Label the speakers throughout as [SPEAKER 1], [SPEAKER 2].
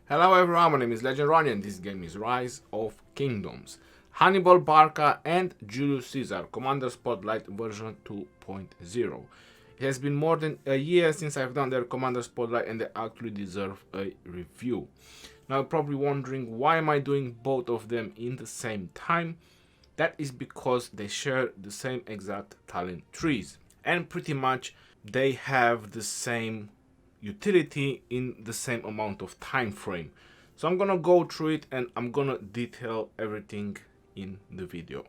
[SPEAKER 1] Hello everyone, my name is Legend Ronnie and this game is Rise of Kingdoms. Hannibal Barca and Julius Caesar, Commander Spotlight version 2.0. It has been more than a year since I've done their Commander Spotlight and they actually deserve a review. Now you're probably wondering, why am I doing both of them in the same time? That is because they share the same exact talent trees and pretty much they have the same utility in the same amount of time frame. So I'm gonna go through it and I'm gonna detail everything in the video.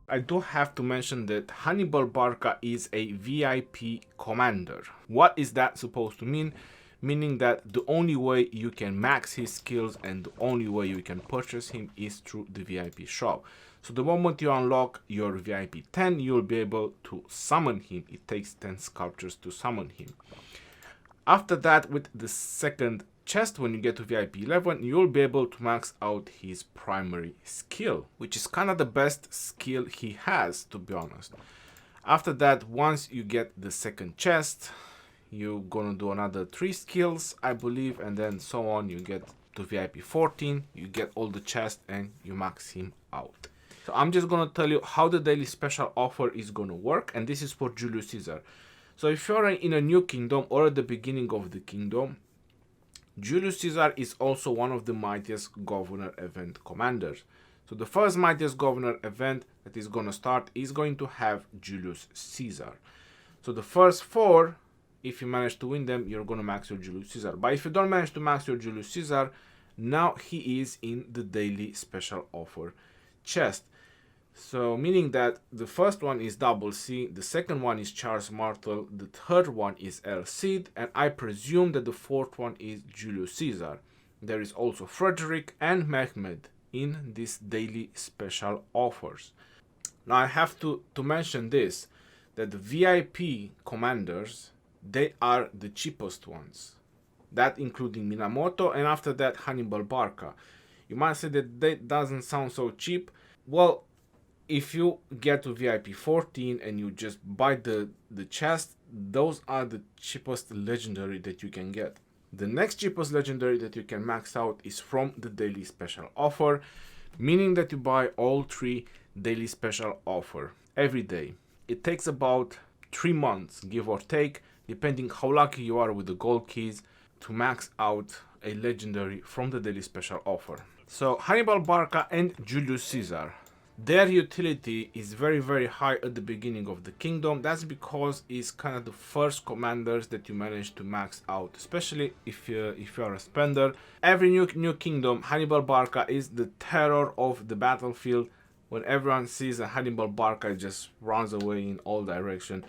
[SPEAKER 1] I do have to mention that Hannibal Barca is a VIP commander. What is that supposed to mean? Meaning that the only way you can max his skills and the only way you can purchase him is through the VIP shop. So the moment you unlock your VIP 10, you'll be able to summon him. It takes 10 sculptures to summon him. After that, with the second chest, when you get to VIP 11, you'll be able to max out his primary skill, which is kind of the best skill he has, to be honest. After that, once you get the second chest, you're gonna do another 3 skills, I believe, and then so on. You get to VIP 14, you get all the chests and you max him out. So I'm just gonna tell you how the daily special offer is gonna work, and this is for Julius Caesar. So if you're in a new kingdom or at the beginning of the kingdom, Julius Caesar is also one of the mightiest governor event commanders. So the first mightiest governor event that is gonna start is going to have Julius Caesar. So the first 4, if you manage to win them, you're gonna max your Julius Caesar. But if you don't manage to max your Julius Caesar, now he is in the daily special offer chest. So meaning that the first one is Double C, the second one is Charles Martel, the third one is El Cid, and I presume that the fourth one is Julius Caesar. There is also Frederick and Mehmed in these daily special offers. Now I have to mention this, that the VIP commanders, they are the cheapest ones. That including Minamoto, and after that Hannibal Barca. You might say that doesn't sound so cheap. Well, if you get to VIP 14 and you just buy the chest, those are the cheapest legendary that you can get. The next cheapest legendary that you can max out is from the daily special offer, meaning that you buy all 3 daily special offer every day. It takes about 3 months, give or take, depending how lucky you are with the gold keys, to max out a legendary from the daily special offer. So Hannibal Barca and Julius Caesar, their utility is very high at the beginning of the kingdom. That's because it's kind of the first commanders that you manage to max out, especially if you're a spender. Every new kingdom, Hannibal Barca is the terror of the battlefield. When everyone sees a Hannibal Barca, it just runs away in all directions.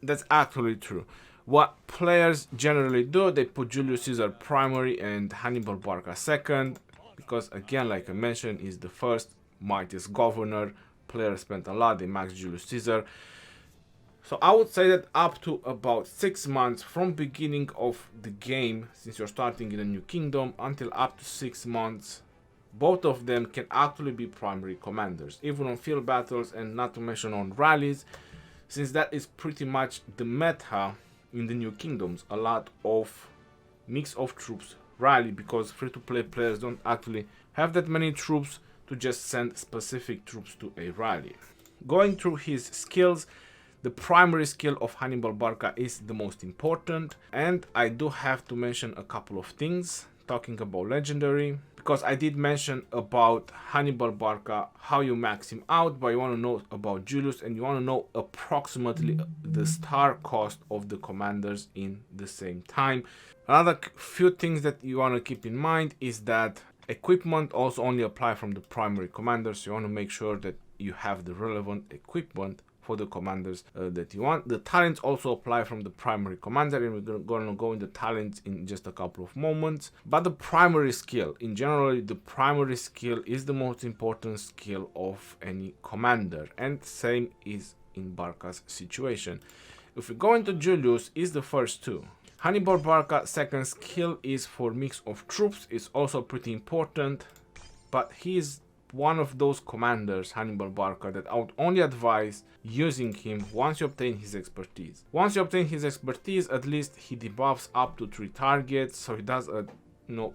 [SPEAKER 1] That's actually true. What players generally do, they put Julius Caesar primary and Hannibal Barca second, because again, like I mentioned, is the first mightiest governor. Players spent a lot, they max Julius Caesar. So I would say that up to about 6 months from beginning of the game, since you're starting in a new kingdom, until up to 6 months, both of them can actually be primary commanders, even on field battles, and not to mention on rallies, since that is pretty much the meta in the new kingdoms. A lot of mix of troops rally, because free-to-play players don't actually have that many troops to just send specific troops to a rally. Going through his skills, the primary skill of Hannibal Barca is the most important, and I do have to mention a couple of things talking about legendary, because I did mention about Hannibal Barca how you max him out, but you want to know about Julius and you want to know approximately the star cost of the commanders in the same time. Another few things that you want to keep in mind is that equipment also only apply from the primary commanders. You want to make sure that you have the relevant equipment for the commanders that you want. The talents also apply from the primary commander, and we're going to go into talents in just a couple of moments. But the primary skill, in general, the primary skill is the most important skill of any commander, and same is in Barca's situation. If we go into Julius, is the first 2. Hannibal Barca second skill is for mix of troops. It's also pretty important, but he is one of those commanders, Hannibal Barca, that I would only advise using him once you obtain his expertise. Once you obtain his expertise, at least he debuffs up to 3 targets, so he does a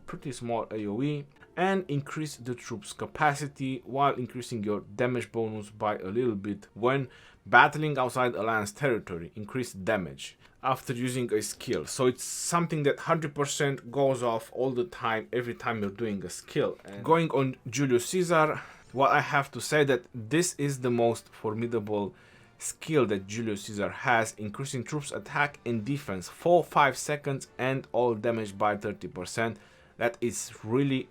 [SPEAKER 1] pretty small AoE, and increase the troops capacity while increasing your damage bonus by a little bit when battling outside alliance territory. Increase damage after using a skill, so it's something that 100% goes off all the time every time you're doing a skill. And going on Julius Caesar, what I have to say that this is the most formidable skill that Julius Caesar has, increasing troops attack and defense for 5 seconds and all damage by 30%. That is really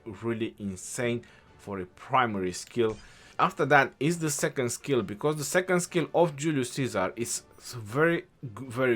[SPEAKER 1] insane for a primary skill. After that is the second skill, because the second skill of Julius Caesar is very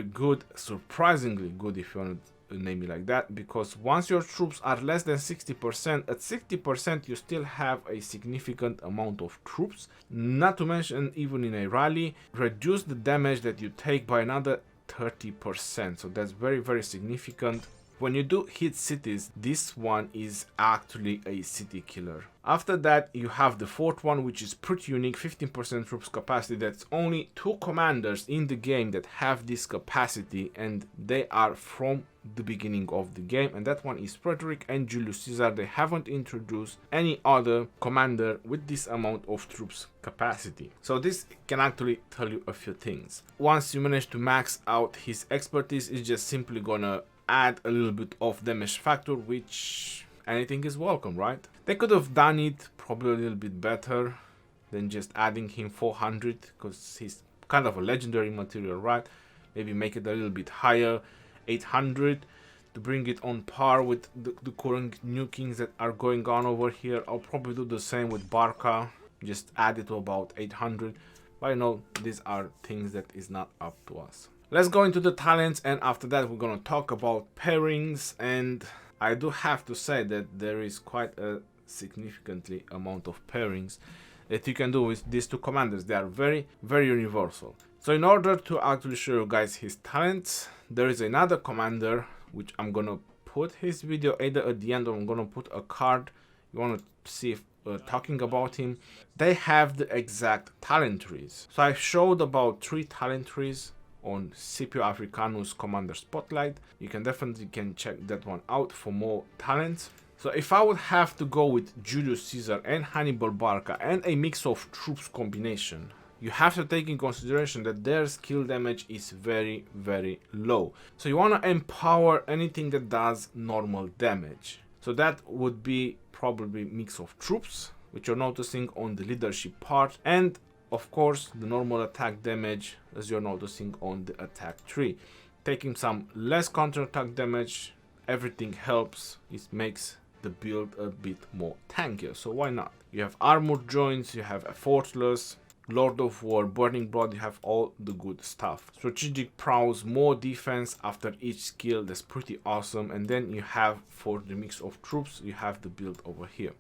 [SPEAKER 1] good, surprisingly good if you want to name it like that, because once your troops are less than 60%, at 60% you still have a significant amount of troops. Not to mention, even in a rally, reduce the damage that you take by another 30%, so that's very significant. When you do hit cities, this one is actually a city killer. After that, you have the fourth one, which is pretty unique, 15% troops capacity. That's only 2 commanders in the game that have this capacity, and they are from the beginning of the game, and that one is Frederick and Julius Caesar. They haven't introduced any other commander with this amount of troops capacity. So this can actually tell you a few things. Once you manage to max out his expertise, it's just simply gonna add a little bit of damage factor, which anything is welcome, right? They could have done it probably a little bit better than just adding him 400, because he's kind of a legendary material, right? Maybe make it a little bit higher, 800, to bring it on par with the current new kings that are going on over here. I'll probably do the same with Barca, just add it to about 800, but I know these are things that is not up to us. Let's go into the talents, and after that we're gonna talk about pairings. And I do have to say that there is quite a significantly amount of pairings that you can do with these 2 commanders. They are very universal. So in order to actually show you guys his talents, there is another commander which I'm gonna put his video either at the end, or I'm gonna put a card. You wanna see if talking about him. They have the exact talent trees. So I showed about 3 talent trees on Scipio Africanus Commander Spotlight. You can definitely check that one out for more talents. So if I would have to go with Julius Caesar and Hannibal Barca and a mix of troops combination, you have to take in consideration that their skill damage is very low. So you want to empower anything that does normal damage. So that would be probably mix of troops, which you're noticing on the leadership part, and of course the normal attack damage, as you're noticing on the attack tree. Taking some less counter-attack damage, everything helps. It makes the build a bit more tankier, so why not? You have armored joints, you have effortless, Lord of War, Burning Blood, you have all the good stuff. Strategic prowess, more defense after each skill, that's pretty awesome. And then you have, for the mix of troops, you have the build over here.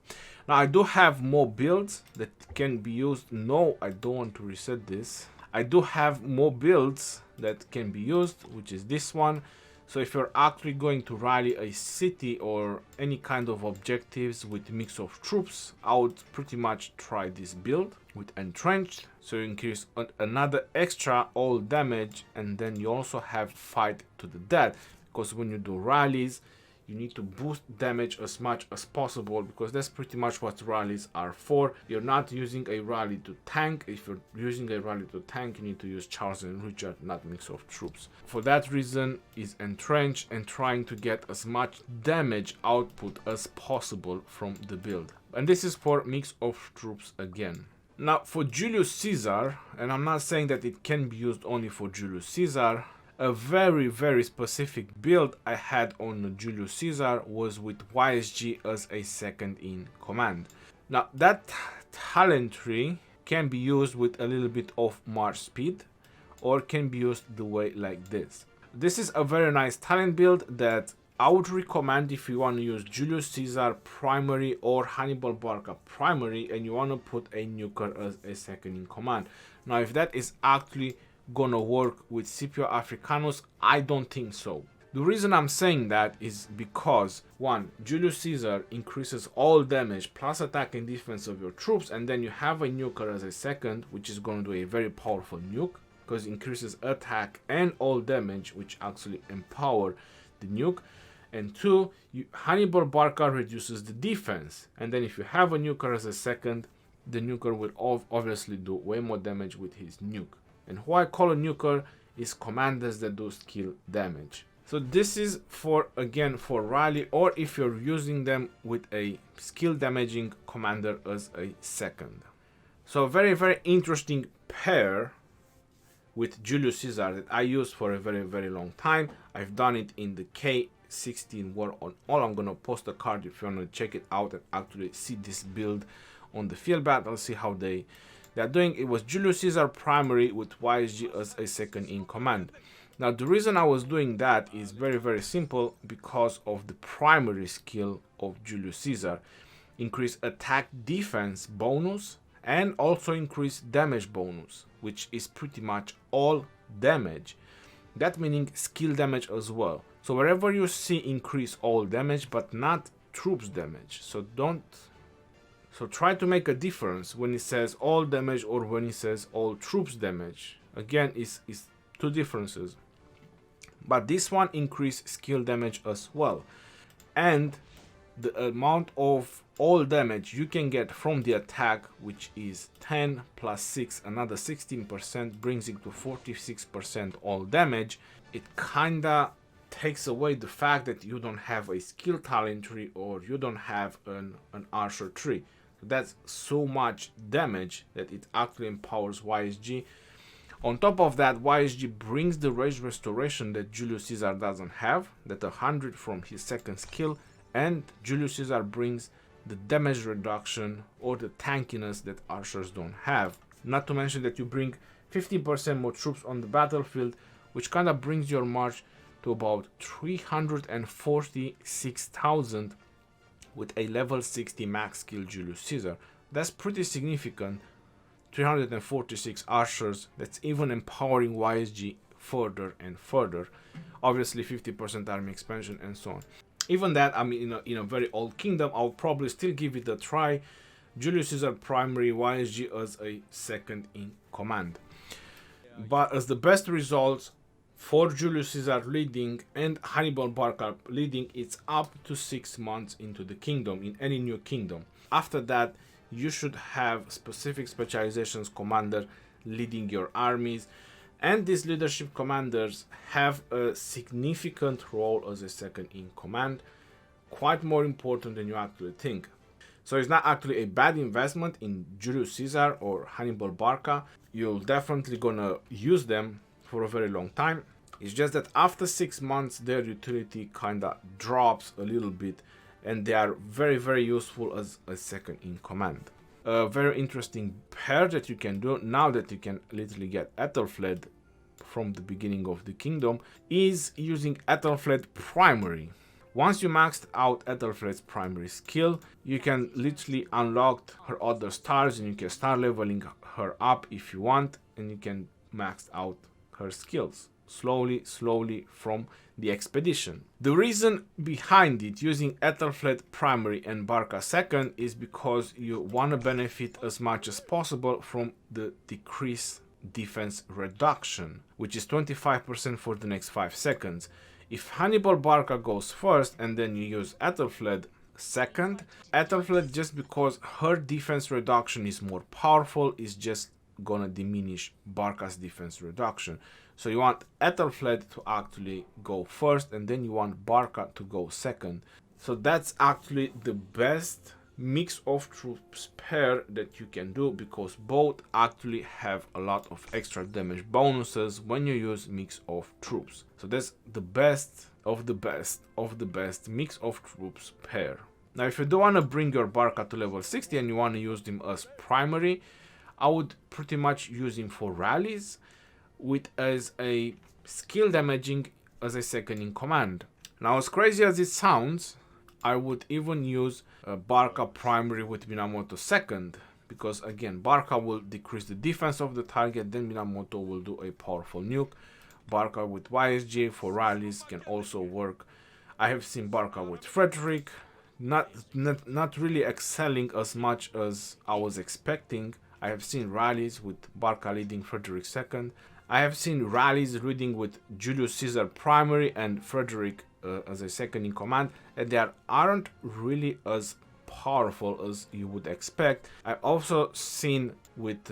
[SPEAKER 1] Now I do have more builds that can be used. No, I don't want to reset this. I do have more builds that can be used, which is this one. So if you're actually going to rally a city or any kind of objectives with mix of troops, I would pretty much try this build with entrenched. So you increase another extra all damage, and then you also have fight to the death, because when you do rallies, you need to boost damage as much as possible, because that's pretty much what rallies are for. You're not using a rally to tank. If you're using a rally to tank, you need to use Charles and Richard, not mix of troops. For that reason is entrenched and trying to get as much damage output as possible from the build. And this is for mix of troops again. Now for Julius Caesar, and I'm not saying that it can be used only for Julius Caesar, a very specific build I had on Julius Caesar was with YSG as a second in command. Now that talent tree can be used with a little bit of march speed, or can be used the way like this. This is a very nice talent build that I would recommend if you want to use Julius Caesar primary or Hannibal Barca primary, and you want to put a nuker as a second in command. Now if that is actually gonna work with Scipio Africanus, I don't think so. The reason I'm saying that is because, one, Julius Caesar increases all damage plus attack and defense of your troops, and then you have a nuker as a second, which is going to do a very powerful nuke, because it increases attack and all damage, which actually empower the nuke. And two, Hannibal Barca reduces the defense, and then if you have a nuker as a second, the nuker will obviously do way more damage with his nuke. And who I call a nuker is commanders that do skill damage. So this is for rally, or if you're using them with a skill damaging commander as a second. So a very, very interesting pair with Julius Caesar that I used for a very, very long time. I've done it in the K16 War on All. I'm gonna post a card if you wanna check it out and actually see this build on the field battle, see how they are doing. It was Julius Caesar primary with YSG as a second in command. Now the reason I was doing that is very, very simple, because of the primary skill of Julius Caesar. Increase attack defense bonus and also increase damage bonus, which is pretty much all damage. That meaning skill damage as well. So wherever you see increase all damage but not troops damage. So try to make a difference when it says all damage or when it says all troops damage. Again, is two differences. But this one increase skill damage as well. And the amount of all damage you can get from the attack, which is 10 plus 6, another 16%, brings it to 46% all damage. It kinda takes away the fact that you don't have a skill talent tree or you don't have an archer tree. So that's so much damage that it actually empowers YSG. On top of that, YSG brings the rage restoration that Julius Caesar doesn't have, that 100 from his second skill, and Julius Caesar brings the damage reduction or the tankiness that archers don't have. Not to mention that you bring 50% more troops on the battlefield, which kind of brings your march to about 346,000 with a level 60 max skill Julius Caesar. That's pretty significant. 346 archers, that's even empowering YSG further and further. Obviously 50% army expansion and so on. Even that, I mean, in a very old kingdom, I'll probably still give it a try. Julius Caesar primary, YSG as a second in command. But as the best results for Julius Caesar leading and Hannibal Barca leading, it's up to 6 months into the kingdom, in any new kingdom. After that, you should have specific specializations commander leading your armies, and these leadership commanders have a significant role as a second in command, quite more important than you actually think. So it's not actually a bad investment in Julius Caesar or Hannibal Barca. You're definitely gonna use them for a very long time. It's just that after 6 months their utility kinda drops a little bit, and they are very, very useful as a second in command. A very interesting pair that you can do now that you can literally get Ethelflaed from the beginning of the kingdom is using Ethelflaed primary. Once you maxed out Ethelflaed's primary skill, you can literally unlock her other stars and you can start leveling her up if you want, and you can max out her skills slowly from the expedition. The reason behind it using Ethelflaed primary and Barca second is because you want to benefit as much as possible from the decreased defense reduction, which is 25% for the next 5 seconds. If Hannibal Barca goes first and then you use Ethelflaed second, Ethelflaed, just because her defense reduction is more powerful, is just gonna diminish Barca's defense reduction. So you want Ethelflaed to actually go first, and then you want Barca to go second. So that's actually the best mix of troops pair that you can do, because both actually have a lot of extra damage bonuses when you use mix of troops. So that's the best of the best of the best mix of troops pair. Now if you don't want to bring your Barca to level 60 and you want to use him as primary, I would pretty much use him for rallies, with as a skill damaging as a second in command. Now, as crazy as it sounds, I would even use Barca primary with Minamoto second, because again, Barca will decrease the defense of the target, then Minamoto will do a powerful nuke. Barca with YSJ for rallies can also work. I have seen Barca with Frederick, not really excelling as much as I was expecting. I have seen rallies with Barca leading Frederick second. I have seen rallies leading with Julius Caesar primary and Frederick as a second in command, and they aren't really as powerful as you would expect. I've also seen with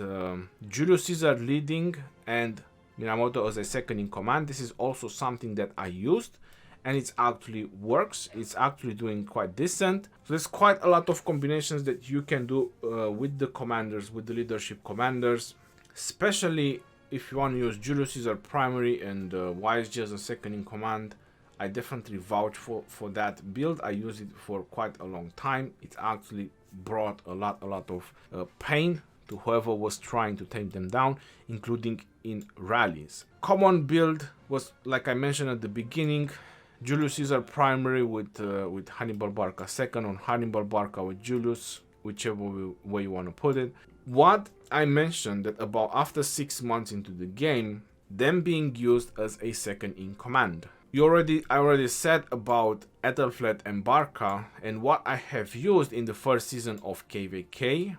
[SPEAKER 1] Julius Caesar leading and Minamoto as a second in command. This is also something that I used, and it actually works. It's actually doing quite decent. So there's quite a lot of combinations that you can do with the commanders, with the leadership commanders, especially if you want to use Julius Caesar primary and YSG as a second in command. I definitely vouch for that build. I used it for quite a long time. It actually brought a lot of pain to whoever was trying to take them down, including in rallies. Common build was, like I mentioned at the beginning, Julius Caesar primary with Hannibal Barca second, on Hannibal Barca with Julius, whichever way you want to put it. What I mentioned that about after 6 months into the game, them being used as a second in command. I already said about Ethelflaed and Barca, and what I have used in the first season of KVK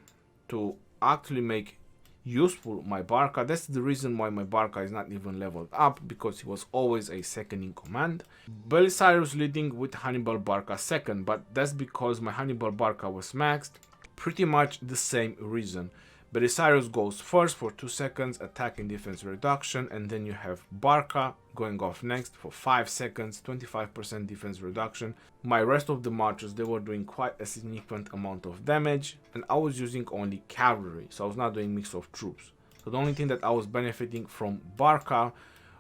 [SPEAKER 1] to actually make useful my Barca. That's the reason why my Barca is not even leveled up, because he was always a second in command. Belisarius leading with Hannibal Barca second, but that's because my Hannibal Barca was maxed. Pretty much the same reason. Belisarius goes first for 2 seconds, attack and defense reduction, and then you have Barca going off next for 5 seconds, 25% defense reduction. My rest of the marchers, they were doing quite a significant amount of damage, and I was using only cavalry, so I was not doing mix of troops. So the only thing that I was benefiting from Barca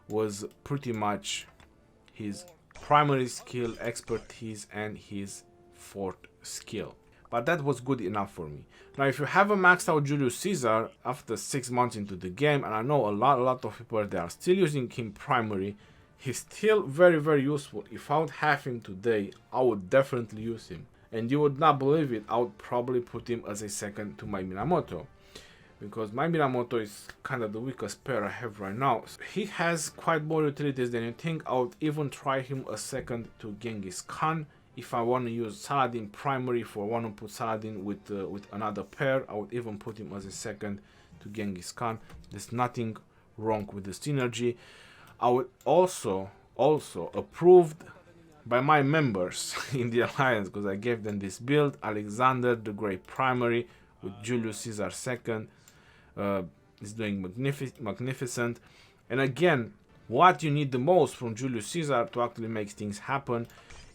[SPEAKER 1] was pretty much his primary skill, expertise, and his fourth skill. But that was good enough for me. Now, if you have a maxed out Julius Caesar after 6 months into the game, and I know a lot of people, they are still using him primary, he's still very useful. If I would have him today, I would definitely use him. And you would not believe it, I would probably put him as a second to my Minamoto, because my Minamoto is kind of the weakest pair I have right now. So he has quite more utilities than you think. I would even try him a second to Genghis Khan. If I want to use Saladin primary, for want to put Saladin with another pair, I would even put him as a second to Genghis Khan. There's nothing wrong with the synergy. I would also approved by my members in the alliance, because I gave them this build, Alexander the Great primary with Julius Caesar second. Is doing magnificent. And again, what you need the most from Julius Caesar to actually make things happen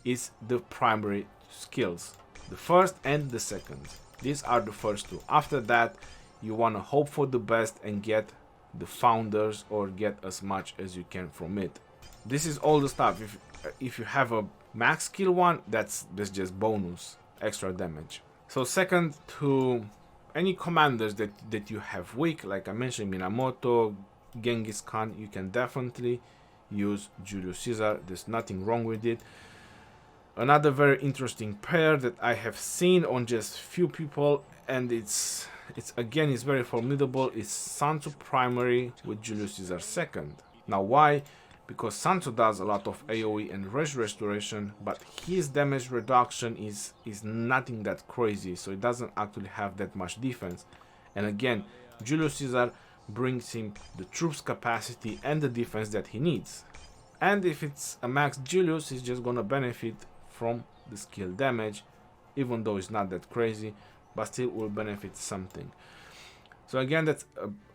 [SPEAKER 1] is the primary skills, the first and the second. These are the first two. After that, you want to hope for the best and get the founders, or get as much as you can from it. This is all the stuff. If you have a max skill one, that's just bonus extra damage. So second to any commanders that you have weak, like I mentioned, Minamoto, Genghis Khan, you can definitely use Julius Caesar. There's nothing wrong with it. Another very interesting pair that I have seen on just few people, and it's very formidable, is Sansu primary with Julius Caesar second. Now why? Because Sansu does a lot of AoE and res restoration, but his damage reduction is nothing that crazy, so it doesn't actually have that much defense. And again, Julius Caesar brings him the troops capacity and the defense that he needs. And if it's a max Julius, he's just gonna benefit from the skill damage, even though it's not that crazy, but still will benefit something. So again, that's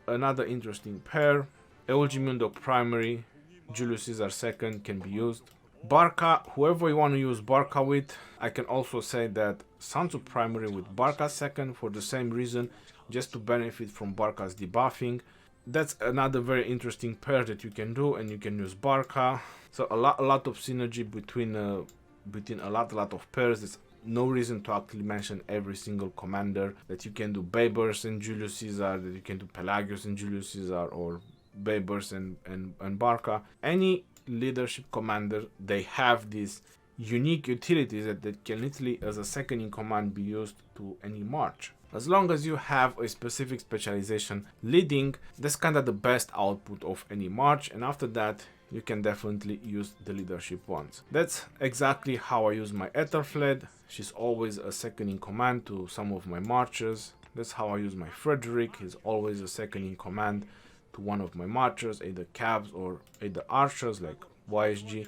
[SPEAKER 1] another interesting pair. Eulgimundo primary, Julius Caesar second can be used. Barca, whoever you want to use Barca with. I can also say that Sansu primary with Barca second for the same reason, just to benefit from Barca's debuffing. That's another very interesting pair that you can do, and you can use Barca. So a lot of synergy between a lot of pairs. There's no reason to actually mention every single commander. That you can do Baibers and Julius Caesar, that you can do Pelagius and Julius Caesar, or Baibers and Barca. Any leadership commander, they have these unique utilities that can literally as a second in command be used to any march. As long as you have a specific specialization leading, that's kind of the best output of any march, and after that you can definitely use the leadership ones. That's exactly how I use my Ethelfled. She's always a second in command to some of my marchers. That's how I use my Frederick. He's always a second in command to one of my marchers, either cabs or either archers like YSG.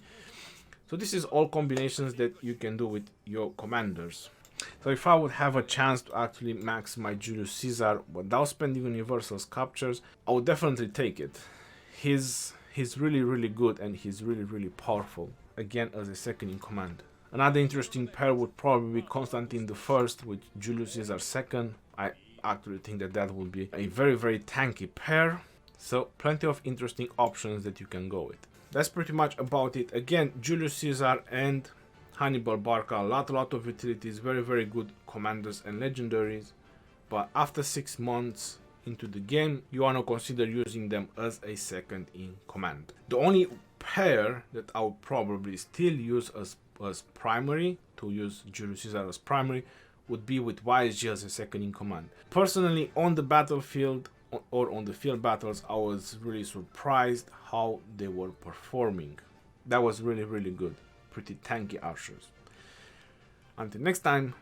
[SPEAKER 1] So this is all combinations that you can do with your commanders. So if I would have a chance to actually max my Julius Caesar without spending universal sculptures, I would definitely take it. He's really good, and he's really powerful, again as a second in command. Another interesting pair would probably be Constantine I with Julius Caesar II. I actually think that that would be a very tanky pair. So plenty of interesting options that you can go with. That's pretty much about it. Again, Julius Caesar and Hannibal Barca, a lot of utilities, very good commanders and legendaries, but after 6 months into the game, you want to consider using them as a second in command. The only pair that I would probably still use as primary, to use Julius Caesar as primary, would be with YSG as a second in command. Personally, on the battlefield or on the field battles, I was really surprised how they were performing. That was really good. Pretty tanky archers. Until next time,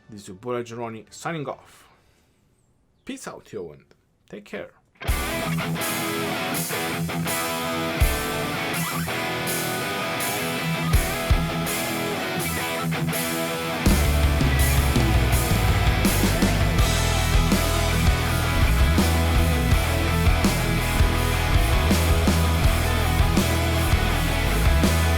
[SPEAKER 1] this is your boy Geroni signing off. Peace out, yo, and take care.